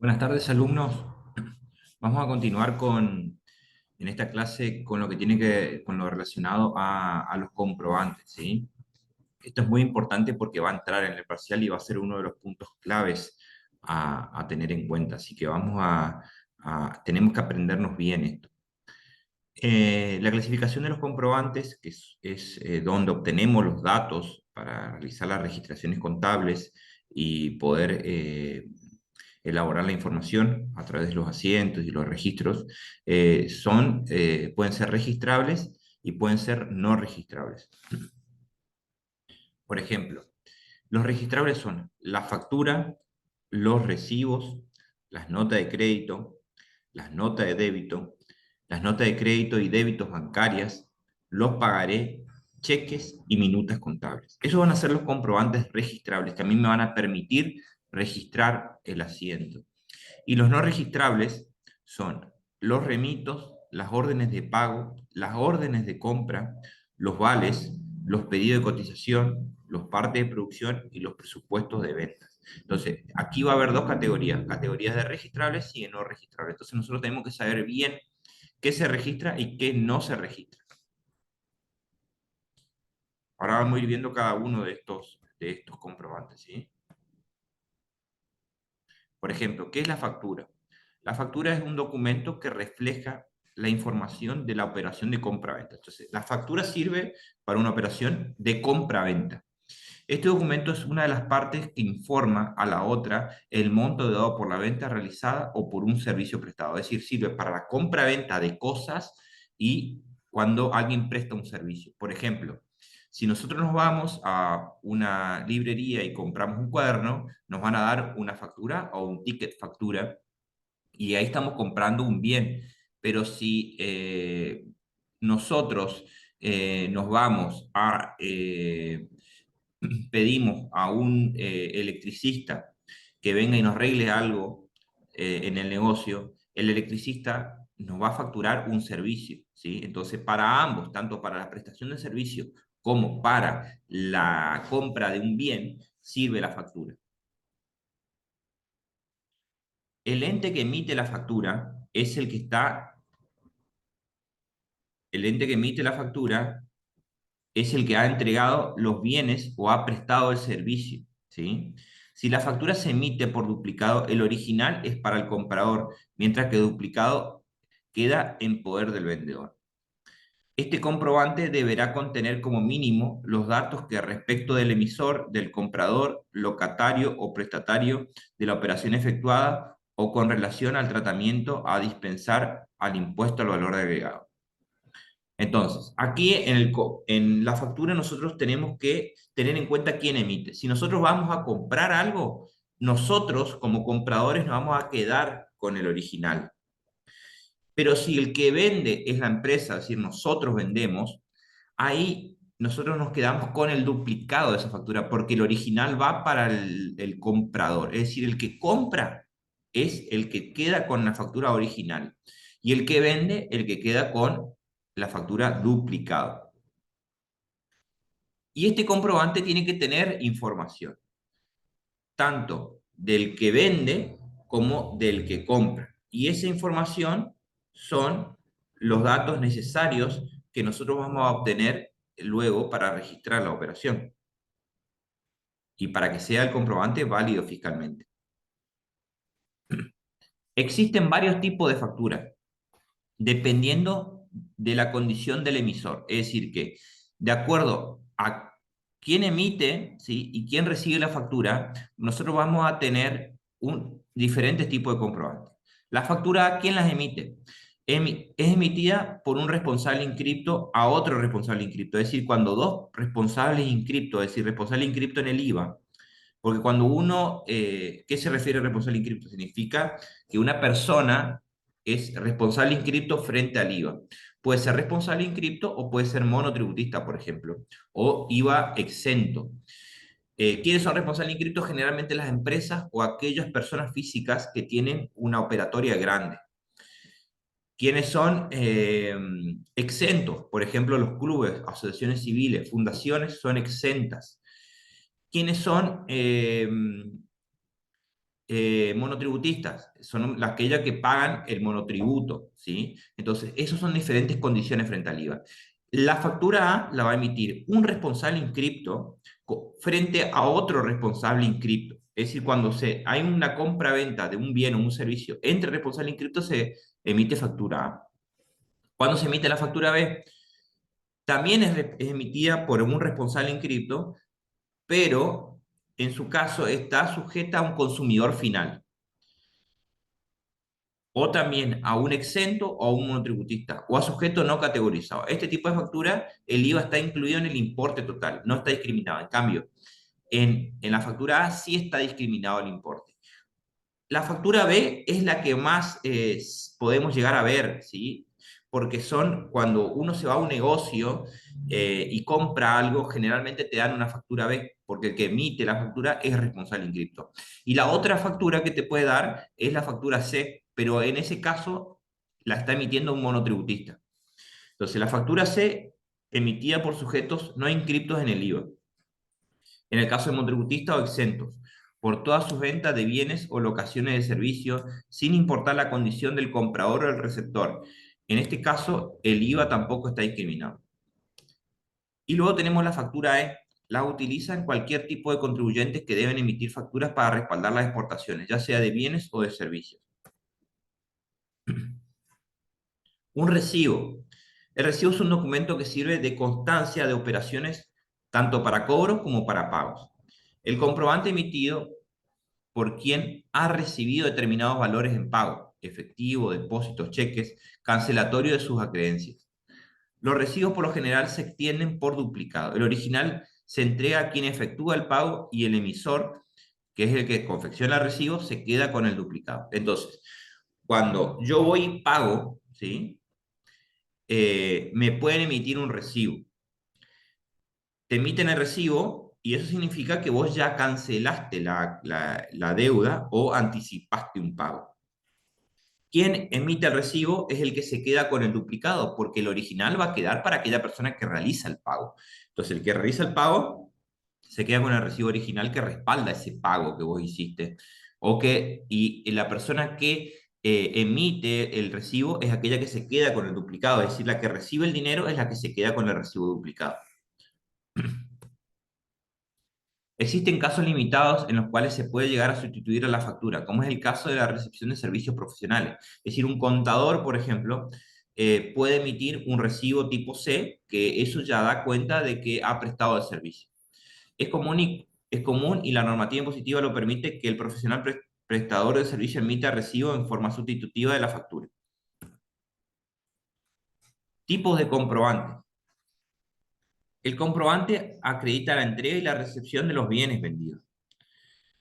Buenas tardes, alumnos. Vamos a continuar en esta clase con lo que con lo relacionado a los comprobantes, ¿sí? Esto es muy importante porque va a entrar en el parcial y va a ser uno de los puntos claves a tener en cuenta. Así que tenemos que aprendernos bien esto. La clasificación de los comprobantes, que es donde obtenemos los datos para realizar las registraciones contables y poder elaborar la información a través de los asientos y los registros, pueden ser registrables y pueden ser no registrables. Por ejemplo, los registrables son la factura, los recibos, las notas de crédito, las notas de débito, las notas de crédito y débitos bancarias, los pagaré, cheques y minutas contables. Esos van a ser los comprobantes registrables que a mí me van a permitir registrar el asiento. Y los no registrables son los remitos, las órdenes de pago, las órdenes de compra, los vales, los pedidos de cotización, los partes de producción y los presupuestos de ventas. Entonces, aquí va a haber dos categorías, categorías de registrables y de no registrables. Entonces, nosotros tenemos que saber bien qué se registra y qué no se registra. Ahora vamos a ir viendo cada uno de estos comprobantes, ¿sí? Por ejemplo, ¿qué es la factura? La factura es un documento que refleja la información de la operación de compra-venta. Entonces, la factura sirve para una operación de compra-venta. Este documento es una de las partes que informa a la otra el monto dado por la venta realizada o por un servicio prestado. Es decir, sirve para la compra-venta de cosas y cuando alguien presta un servicio. Por ejemplo, si nosotros nos vamos a una librería y compramos un cuaderno, nos van a dar una factura o un ticket factura y ahí estamos comprando un bien. Pero si nosotros nos vamos pedimos a un electricista que venga y nos arregle algo en el negocio, el electricista nos va a facturar un servicio, ¿sí? Entonces, para ambos, tanto para la prestación de servicio como para la compra de un bien, sirve la factura. El ente que emite la factura es el ente que emite la factura es el que ha entregado los bienes o ha prestado el servicio, ¿sí? Si la factura se emite por duplicado, el original es para el comprador, mientras que el duplicado queda en poder del vendedor. Este comprobante deberá contener como mínimo los datos que respecto del emisor, del comprador, locatario o prestatario de la operación efectuada o con relación al tratamiento a dispensar al impuesto al valor agregado. Entonces, aquí en la factura nosotros tenemos que tener en cuenta quién emite. Si nosotros vamos a comprar algo, nosotros como compradores nos vamos a quedar con el original. Pero si el que vende es la empresa, es decir, nosotros vendemos, ahí nosotros nos quedamos con el duplicado de esa factura, porque el original va para el comprador. Es decir, el que compra es el que queda con la factura original. Y el que vende, el que queda con la factura duplicada. Y este comprobante tiene que tener información, tanto del que vende como del que compra. Y esa información son los datos necesarios que nosotros vamos a obtener luego para registrar la operación y para que sea el comprobante válido fiscalmente. Existen varios tipos de facturas, dependiendo de la condición del emisor. Es decir, que de acuerdo a quién emite, ¿sí?, y quién recibe la factura, nosotros vamos a tener diferentes tipos de comprobantes. La factura, ¿quién las emite? Es emitida por un responsable inscripto a otro responsable inscripto. Es decir, cuando dos responsables inscriptos, es decir, responsable inscripto en el IVA, porque cuando ¿qué se refiere a responsable inscripto? Significa que una persona es responsable inscripto frente al IVA. Puede ser responsable inscripto o puede ser monotributista, por ejemplo, o IVA exento. ¿Quiénes son responsables inscriptos? Generalmente las empresas o aquellas personas físicas que tienen una operatoria grande. ¿Quiénes son exentos? Por ejemplo, los clubes, asociaciones civiles, fundaciones son exentas. ¿Quiénes son monotributistas, son aquellas que pagan el monotributo, ¿sí? Entonces, esas son diferentes condiciones frente al IVA. La factura A la va a emitir un responsable inscripto frente a otro responsable inscripto. Es decir, cuando hay una compra-venta de un bien o un servicio entre responsable inscripto, se emite factura A. Cuando se emite la factura B, también es emitida por un responsable inscripto, pero en su caso está sujeta a un consumidor final, o también a un exento o a un monotributista, o a sujeto no categorizado. Este tipo de factura, el IVA está incluido en el importe total, no está discriminado. En cambio, en la factura A sí está discriminado el importe. La factura B es la que más podemos llegar a ver, ¿sí? Porque son cuando uno se va a un negocio y compra algo, generalmente te dan una factura B, porque el que emite la factura es responsable inscripto. Y la otra factura que te puede dar es la factura C, pero en ese caso la está emitiendo un monotributista. Entonces, la factura C emitida por sujetos no inscriptos en el IVA, en el caso de monotributistas o exentos, por todas sus ventas de bienes o locaciones de servicio, sin importar la condición del comprador o el receptor. En este caso, el IVA tampoco está discriminado. Y luego tenemos la factura E. La utilizan cualquier tipo de contribuyentes que deben emitir facturas para respaldar las exportaciones, ya sea de bienes o de servicios. Un recibo. El recibo es un documento que sirve de constancia de operaciones tanto para cobros como para pagos. El comprobante emitido por quien ha recibido determinados valores en pago, efectivo, depósitos, cheques, cancelatorio de sus acreencias. Los recibos por lo general se extienden por duplicado. El original se entrega a quien efectúa el pago y el emisor, que es el que confecciona el recibo, se queda con el duplicado. Entonces, cuando yo voy y pago, ¿sí? Me pueden emitir un recibo. Te emiten el recibo y eso significa que vos ya cancelaste la deuda o anticipaste un pago. Quien emite el recibo es el que se queda con el duplicado, porque el original va a quedar para aquella persona que realiza el pago. Entonces, el que realiza el pago se queda con el recibo original que respalda ese pago que vos hiciste. Y la persona que emite el recibo es aquella que se queda con el duplicado, es decir, la que recibe el dinero es la que se queda con el recibo duplicado. Existen casos limitados en los cuales se puede llegar a sustituir a la factura, como es el caso de la recepción de servicios profesionales. Es decir, un contador, por ejemplo, puede emitir un recibo tipo C, que eso ya da cuenta de que ha prestado el servicio. Es común y la normativa impositiva lo permite que el profesional prestador de servicio emita recibo en forma sustitutiva de la factura. Tipos de comprobante. El comprobante acredita la entrega y la recepción de los bienes vendidos.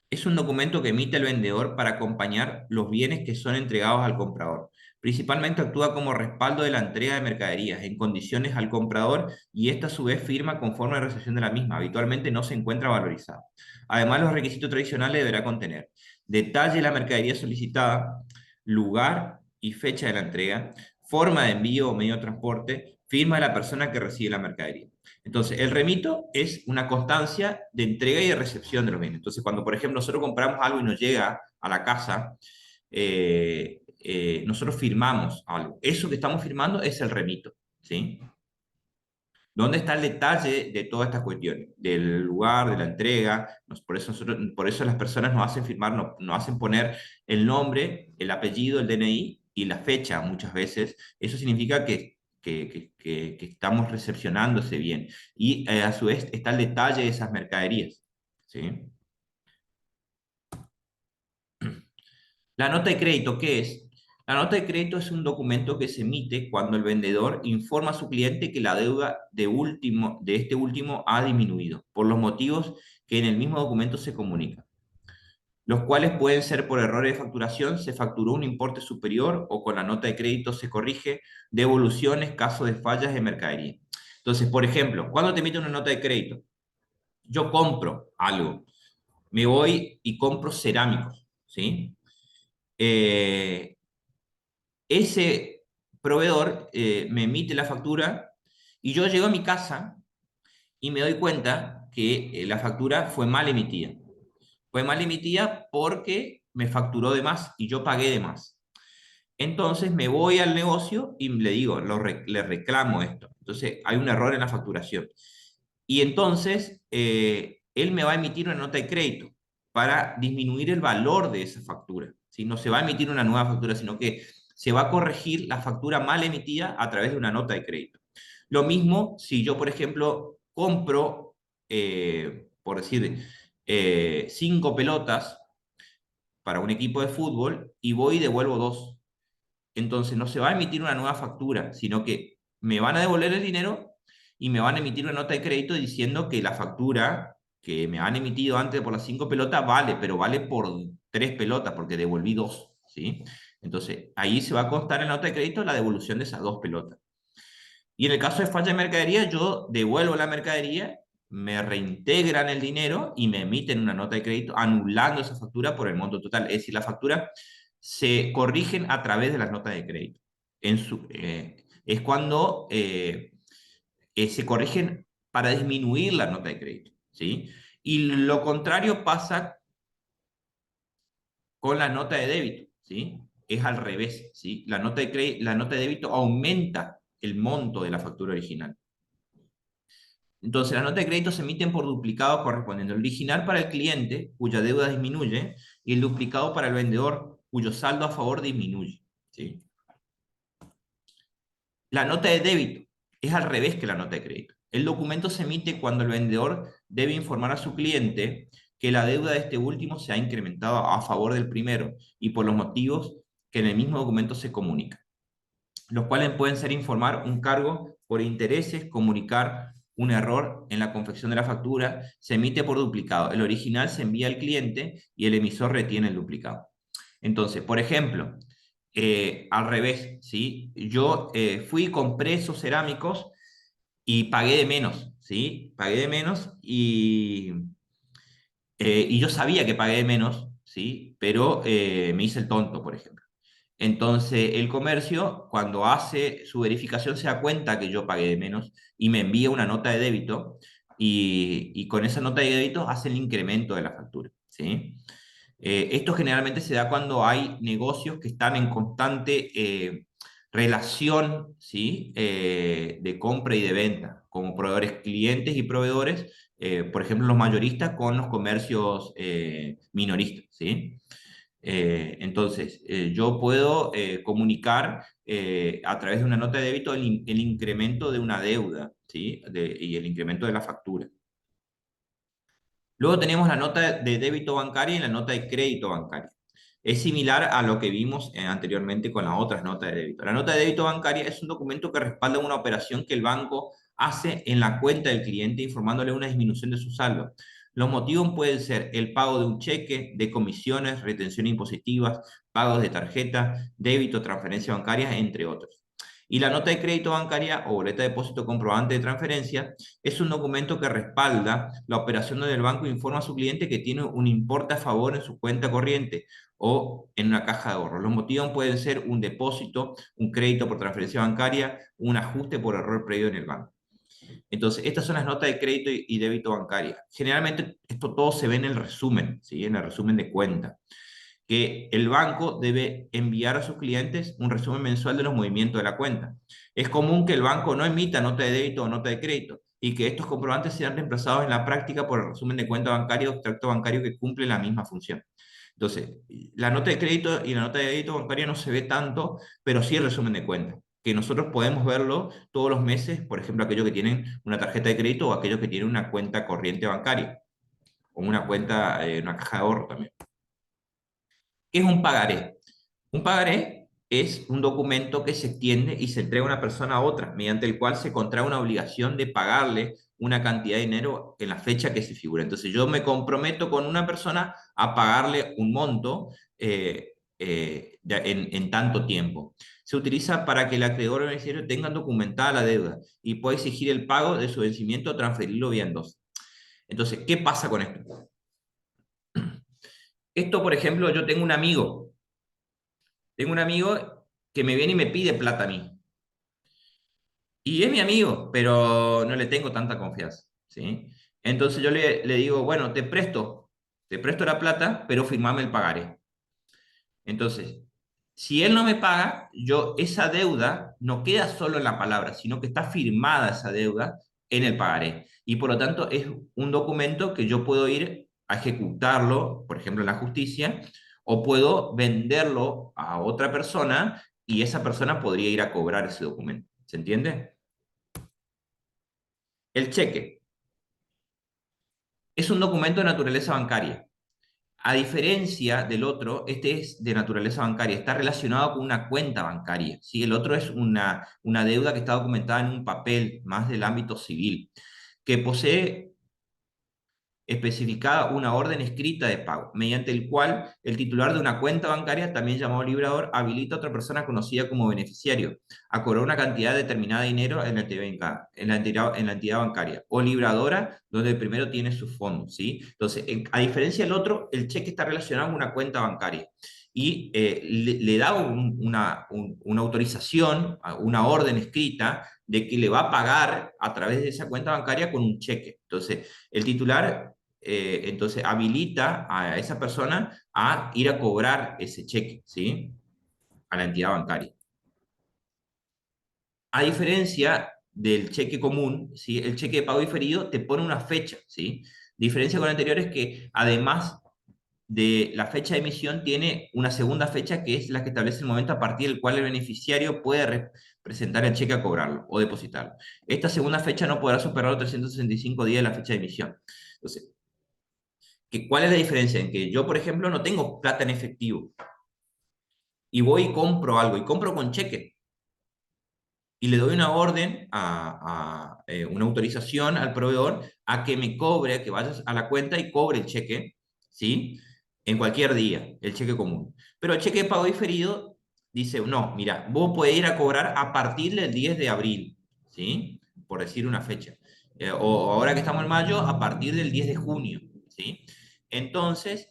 Es un documento que emite el vendedor para acompañar los bienes que son entregados al comprador. Principalmente actúa como respaldo de la entrega de mercaderías en condiciones al comprador y esta a su vez firma conforme a la recepción de la misma. Habitualmente no se encuentra valorizada. Además, los requisitos tradicionales deberá contener detalle de la mercadería solicitada, lugar y fecha de la entrega, forma de envío o medio de transporte, firma de la persona que recibe la mercadería. Entonces, el remito es una constancia de entrega y de recepción de los bienes. Entonces, cuando, por ejemplo, nosotros compramos algo y nos llega a la casa, nosotros firmamos algo. Eso que estamos firmando es el remito, ¿sí? ¿Dónde está el detalle de todas estas cuestiones? Del lugar, de la entrega. Por eso las personas nos hacen firmar, nos hacen poner el nombre, el apellido, el DNI y la fecha muchas veces. Eso significa que estamos recepcionando ese bien. Y a su vez está el detalle de esas mercaderías, ¿sí? La nota de crédito, ¿qué es? La nota de crédito es un documento que se emite cuando el vendedor informa a su cliente que la deuda de este último ha disminuido, por los motivos que en el mismo documento se comunican, los cuales pueden ser por errores de facturación, se facturó un importe superior o con la nota de crédito se corrige, devoluciones, caso de fallas de mercadería. Entonces, por ejemplo, cuando te emite una nota de crédito, yo compro algo, me voy y compro cerámicos, ¿sí? Eh, Ese proveedor me emite la factura y yo llego a mi casa y me doy cuenta que la factura fue mal emitida. Fue mal emitida porque me facturó de más y yo pagué de más. Entonces me voy al negocio y le digo, le reclamo esto. Entonces hay un error en la facturación. Y entonces él me va a emitir una nota de crédito para disminuir el valor de esa factura. ¿Sí? No se va a emitir una nueva factura, sino que se va a corregir la factura mal emitida a través de una nota de crédito. Lo mismo si yo, por ejemplo, compro, por decir, 5 pelotas para un equipo de fútbol y voy y devuelvo 2. Entonces no se va a emitir una nueva factura, sino que me van a devolver el dinero y me van a emitir una nota de crédito diciendo que la factura que me han emitido antes por las 5 pelotas vale, pero vale por 3 pelotas porque devolví 2, ¿sí? Entonces ahí se va a constar en la nota de crédito la devolución de esas 2 pelotas. Y en el caso de falla de mercadería, yo devuelvo la mercadería, me reintegran el dinero y me emiten una nota de crédito anulando esa factura por el monto total. Es decir, la factura se corrigen a través de las notas de crédito. Es cuando se corrigen para disminuir la nota de crédito, ¿sí? Y lo contrario pasa con la nota de débito, ¿sí? Es al revés, ¿sí? La nota de débito aumenta el monto de la factura original. Entonces, las notas de crédito se emiten por duplicado correspondiente. El original para el cliente, cuya deuda disminuye, y el duplicado para el vendedor, cuyo saldo a favor disminuye, ¿sí? La nota de débito es al revés que la nota de crédito. El documento se emite cuando el vendedor debe informar a su cliente que la deuda de este último se ha incrementado a favor del primero y por los motivos que en el mismo documento se comunica, los cuales pueden ser informar un cargo por intereses, comunicar un error en la confección de la factura, se emite por duplicado. El original se envía al cliente y el emisor retiene el duplicado. Entonces, por ejemplo, al revés, ¿sí? Yo fui, compré esos cerámicos y pagué de menos, ¿sí? Pagué de menos y yo sabía que pagué de menos, ¿sí? Pero me hice el tonto, por ejemplo. Entonces, el comercio, cuando hace su verificación, se da cuenta que yo pagué de menos y me envía una nota de débito y con esa nota de débito hace el incremento de la factura, ¿sí? Esto generalmente se da cuando hay negocios que están en constante relación, ¿sí? De compra y de venta, como proveedores clientes y proveedores, por ejemplo, los mayoristas con los comercios minoristas, ¿sí? Entonces, yo puedo comunicar a través de una nota de débito el incremento de una deuda, ¿sí? Y el incremento de la factura. Luego tenemos la nota de débito bancaria y la nota de crédito bancaria. Es similar a lo que vimos anteriormente con las otras notas de débito. La nota de débito bancaria es un documento que respalda una operación que el banco hace en la cuenta del cliente informándole una disminución de su saldo. Los motivos pueden ser el pago de un cheque, de comisiones, retenciones impositivas, pagos de tarjeta, débito, transferencias bancarias, entre otros. Y la nota de crédito bancaria o boleta de depósito comprobante de transferencia es un documento que respalda la operación donde el banco informa a su cliente que tiene un importe a favor en su cuenta corriente o en una caja de ahorro. Los motivos pueden ser un depósito, un crédito por transferencia bancaria, un ajuste por error previo en el banco. Entonces, estas son las notas de crédito y débito bancaria. Generalmente, esto todo se ve en el resumen, ¿sí? En el resumen de cuenta, que el banco debe enviar a sus clientes un resumen mensual de los movimientos de la cuenta. Es común que el banco no emita nota de débito o nota de crédito y que estos comprobantes sean reemplazados en la práctica por el resumen de cuenta bancaria o extracto bancario que cumple la misma función. Entonces, la nota de crédito y la nota de débito bancaria no se ve tanto, pero sí el resumen de cuenta, que nosotros podemos verlo todos los meses, por ejemplo, aquellos que tienen una tarjeta de crédito o aquellos que tienen una cuenta corriente bancaria o una cuenta, una caja de ahorro también. ¿Qué es un pagaré? Un pagaré es un documento que se extiende y se entrega a una persona a otra, mediante el cual se contrae una obligación de pagarle una cantidad de dinero en la fecha que se figura. Entonces yo me comprometo con una persona a pagarle un monto en tanto tiempo. Se utiliza para que el acreedor o el beneficiario tengan documentada la deuda y pueda exigir el pago de su vencimiento o transferirlo vía endoso. Entonces, ¿qué pasa con esto? Esto, por ejemplo, yo tengo un amigo que me viene y me pide plata a mí. Y es mi amigo, pero no le tengo tanta confianza, ¿sí? Entonces yo le digo, bueno, te presto la plata, pero firmame el pagaré. Entonces, si él no me paga, esa deuda no queda solo en la palabra, sino que está firmada esa deuda en el pagaré. Y por lo tanto es un documento que yo puedo ir a ejecutarlo, por ejemplo, en la justicia, o puedo venderlo a otra persona y esa persona podría ir a cobrar ese documento. ¿Se entiende? El cheque es un documento de naturaleza bancaria. A diferencia del otro, este es de naturaleza bancaria, está relacionado con una cuenta bancaria, ¿sí? El otro es una deuda que está documentada en un papel, más del ámbito civil, que posee especificada una orden escrita de pago, mediante el cual el titular de una cuenta bancaria, también llamado librador, habilita a otra persona conocida como beneficiario a cobrar una cantidad determinada de dinero en la entidad bancaria, o libradora, donde el primero tiene sus fondos, ¿sí? Entonces, a diferencia del otro, el cheque está relacionado con una cuenta bancaria y le da una autorización, una orden escrita de que le va a pagar a través de esa cuenta bancaria con un cheque. Entonces, el titular entonces habilita a esa persona a ir a cobrar ese cheque, ¿sí? A la entidad bancaria. A diferencia del cheque común, ¿sí? El cheque de pago diferido te pone una fecha, ¿sí? Diferencia con el anterior es que además de la fecha de emisión tiene una segunda fecha que es la que establece el momento a partir del cual el beneficiario puede presentar el cheque a cobrarlo o depositarlo. Esta segunda fecha no podrá superar los 365 días de la fecha de emisión. Entonces, ¿cuál es la diferencia? En que yo, por ejemplo, no tengo plata en efectivo y voy y compro algo y compro con cheque y le doy una orden una autorización al proveedor a que me cobre, a que vayas a la cuenta y cobre el cheque, ¿sí? En cualquier día, el cheque común. Pero el cheque de pago diferido dice, no, mira, vos podés ir a cobrar a partir del 10 de abril, ¿sí? Por decir una fecha. O ahora que estamos en mayo, a partir del 10 de junio, ¿sí? Entonces,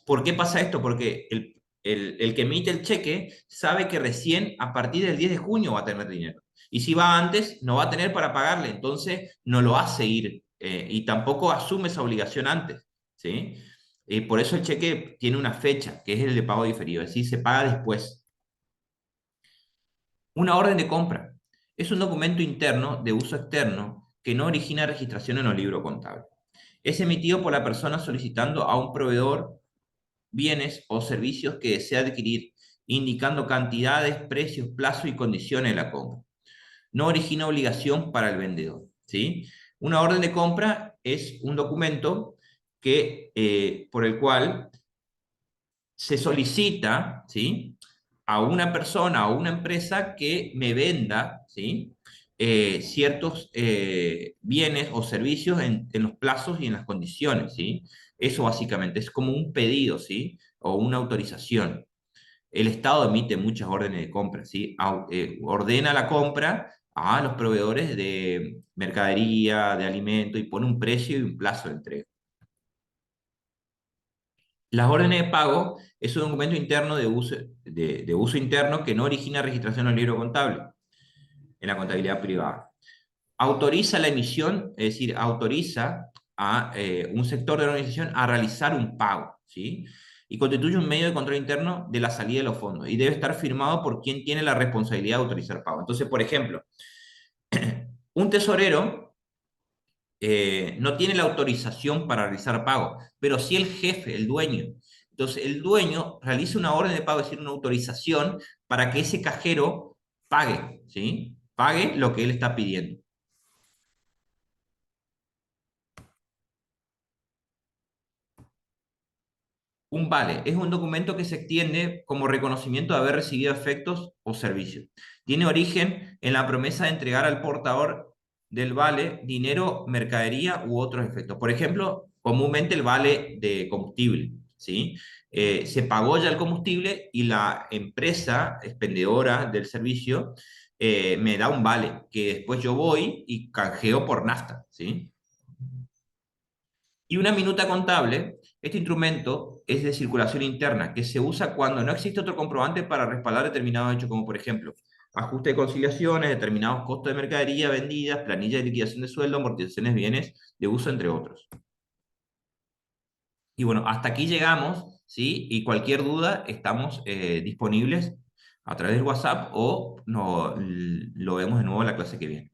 ¿por qué pasa esto? Porque el que emite el cheque sabe que recién a partir del 10 de junio va a tener dinero. Y si va antes, no va a tener para pagarle, entonces no lo hace ir y tampoco asume esa obligación antes, ¿sí? Por eso el cheque tiene una fecha, que es el de pago diferido, es decir, se paga después. Una orden de compra es un documento interno de uso externo que no origina registración en el libro contable. Es emitido por la persona solicitando a un proveedor bienes o servicios que desea adquirir, indicando cantidades, precios, plazo y condiciones de la compra. No origina obligación para el vendedor, ¿sí? Una orden de compra es un documento por el cual se solicita, ¿sí? A una persona o una empresa que me venda, ¿sí? Ciertos bienes o servicios en los plazos y en las condiciones, ¿sí? Eso básicamente es como un pedido, ¿sí? O una autorización. El Estado emite muchas órdenes de compra, ¿sí? Ordena la compra a los proveedores de mercadería, de alimento y pone un precio y un plazo de entrega. Las órdenes de pago es un documento interno de uso interno que no origina registración en el libro contable, en la contabilidad privada. Autoriza la emisión, es decir, autoriza a un sector de la organización a realizar un pago, ¿sí? Y constituye un medio de control interno de la salida de los fondos y debe estar firmado por quien tiene la responsabilidad de autorizar pago. Entonces, por ejemplo, un tesorero no tiene la autorización para realizar pago, pero sí el jefe, el dueño. Entonces, el dueño realiza una orden de pago, es decir, una autorización para que ese cajero pague, ¿sí? Pague lo que él está pidiendo. Un vale es un documento que se extiende como reconocimiento de haber recibido efectos o servicios. Tiene origen en la promesa de entregar al portador del vale dinero, mercadería u otros efectos. Por ejemplo, comúnmente el vale de combustible, ¿sí? Se pagó ya el combustible y la empresa expendedora del servicio me da un vale que después yo voy y canjeo por nafta, ¿sí? Y una minuta contable, este instrumento es de circulación interna, que se usa cuando no existe otro comprobante para respaldar determinados hechos, como por ejemplo, ajuste de conciliaciones, determinados costos de mercadería vendidas, planilla de liquidación de sueldo, amortizaciones de bienes de uso, entre otros. Y bueno, hasta aquí llegamos. ¿sí? Y cualquier duda, estamos disponibles a través del WhatsApp o no, lo vemos de nuevo en la clase que viene.